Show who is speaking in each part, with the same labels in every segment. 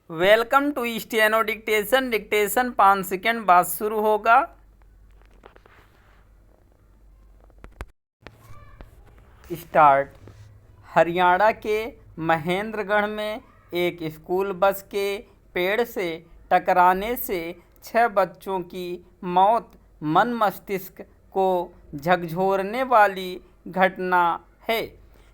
Speaker 1: Welcome to steno dictation. Dictation 5 second बाद शुरू होगा। स्टार्ट। हरियाणा के महेंद्रगढ़ में एक स्कूल बस के पेड़ से टकराने से 6 बच्चों की मौत मन मस्तिष्क को झकझोरने वाली घटना है।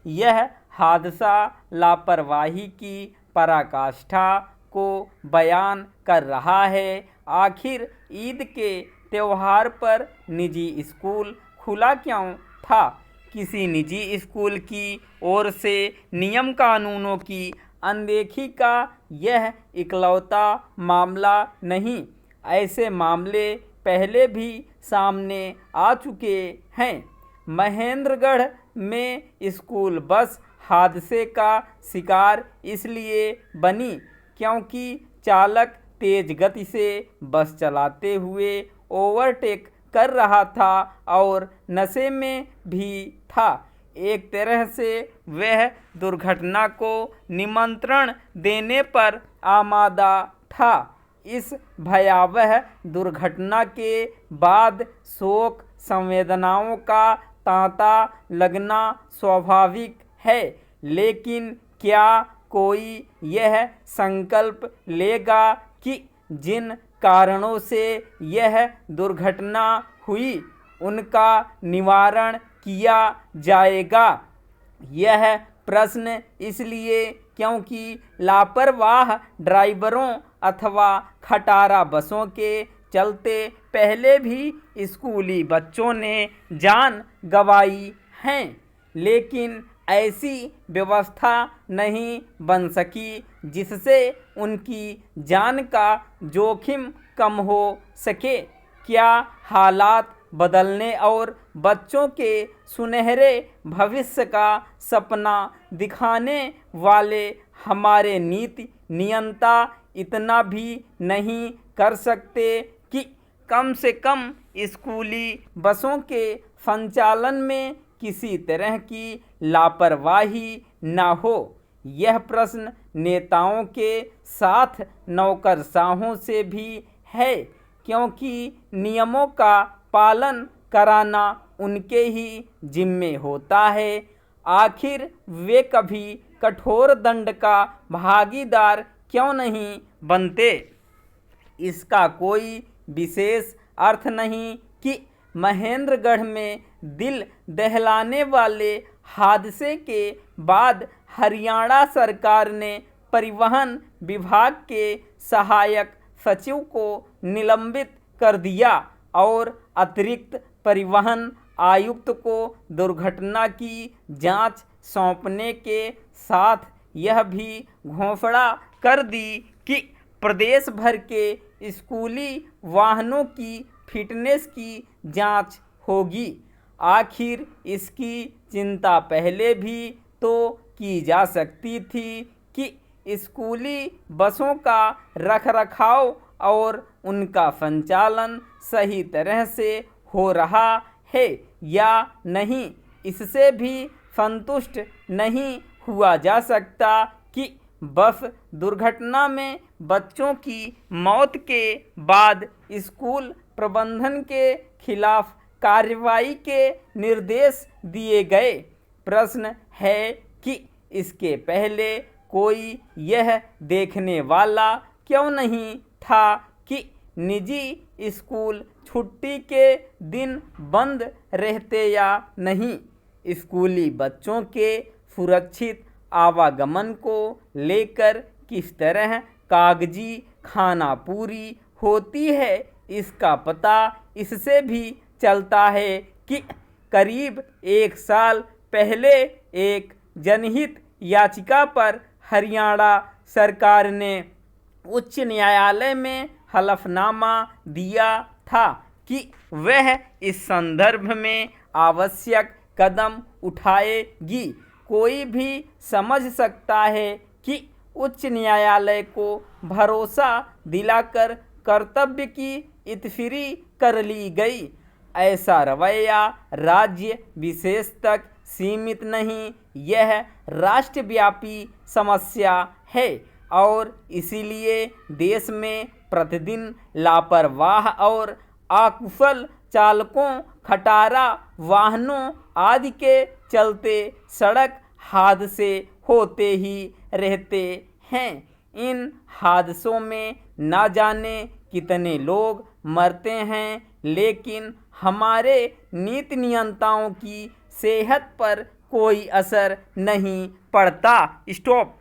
Speaker 1: यह हादसा लापरवाही की पराकाष्ठा को बयान कर रहा है। आखिर ईद के त्यौहार पर निजी स्कूल खुला क्यों था? किसी निजी स्कूल की ओर से नियम कानूनों की अनदेखी का यह इकलौता मामला नहीं। ऐसे मामले पहले भी सामने आ चुके हैं। महेंद्रगढ़ में स्कूल बस हादसे का शिकार इसलिए बनी क्योंकि चालक तेज गति से बस चलाते हुए ओवरटेक कर रहा था और नशे में भी था। एक तरह से वह दुर्घटना को निमंत्रण देने पर आमादा था। इस भयावह दुर्घटना के बाद शोक संवेदनाओं का तांता लगना स्वाभाविक है, लेकिन क्या कोई यह संकल्प लेगा कि जिन कारणों से यह दुर्घटना हुई उनका निवारण किया जाएगा? यह प्रश्न इसलिए क्योंकि लापरवाह ड्राइवरों अथवा खटारा बसों के चलते पहले भी स्कूली बच्चों ने जान गंवाई हैं, लेकिन ऐसी व्यवस्था नहीं बन सकी जिससे उनकी जान का जोखिम कम हो सके। क्या हालात बदलने और बच्चों के सुनहरे भविष्य का सपना दिखाने वाले हमारे नीति नियंता इतना भी नहीं कर सकते कि कम से कम स्कूली बसों के संचालन में किसी तरह की लापरवाही न हो? यह प्रश्न नेताओं के साथ नौकरशाहों से भी है, क्योंकि नियमों का पालन कराना उनके ही जिम्मे होता है। आखिर वे कभी कठोर दंड का भागीदार क्यों नहीं बनते? इसका कोई विशेष अर्थ नहीं कि महेंद्रगढ़ में दिल दहलाने वाले हादसे के बाद हरियाणा सरकार ने परिवहन विभाग के सहायक सचिव को निलंबित कर दिया और अतिरिक्त परिवहन आयुक्त को दुर्घटना की जांच सौंपने के साथ यह भी घोषणा कर दी कि प्रदेश भर के स्कूली वाहनों की फिटनेस की जांच होगी। आखिर इसकी चिंता पहले भी तो की जा सकती थी कि स्कूली बसों का रखरखाव और उनका संचालन सही तरह से हो रहा है या नहीं। इससे भी संतुष्ट नहीं हुआ जा सकता कि बस दुर्घटना में बच्चों की मौत के बाद स्कूल प्रबंधन के खिलाफ कार्रवाई के निर्देश दिए गए। प्रश्न है कि इसके पहले कोई यह देखने वाला क्यों नहीं था कि निजी स्कूल छुट्टी के दिन बंद रहते या नहीं? स्कूली बच्चों के सुरक्षित आवागमन को लेकर किस तरह कागजी खानापूरी होती है, इसका पता इससे भी चलता है कि करीब 1 साल पहले एक जनहित याचिका पर हरियाणा सरकार ने उच्च न्यायालय में हलफनामा दिया था कि वह इस संदर्भ में आवश्यक कदम उठाएगी। कोई भी समझ सकता है कि उच्च न्यायालय को भरोसा दिलाकर कर्तव्य की इतफरी कर ली गई। ऐसा रवैया राज्य विशेष तक सीमित नहीं, यह राष्ट्रव्यापी समस्या है। और इसीलिए देश में प्रतिदिन लापरवाह और अकुशल चालकों, खटारा वाहनों आदि के चलते सड़क हादसे होते ही रहते हैं। इन हादसों में न जाने कितने लोग मरते हैं, लेकिन हमारे नीति नियंताओं की सेहत पर कोई असर नहीं पड़ता। स्टॉप।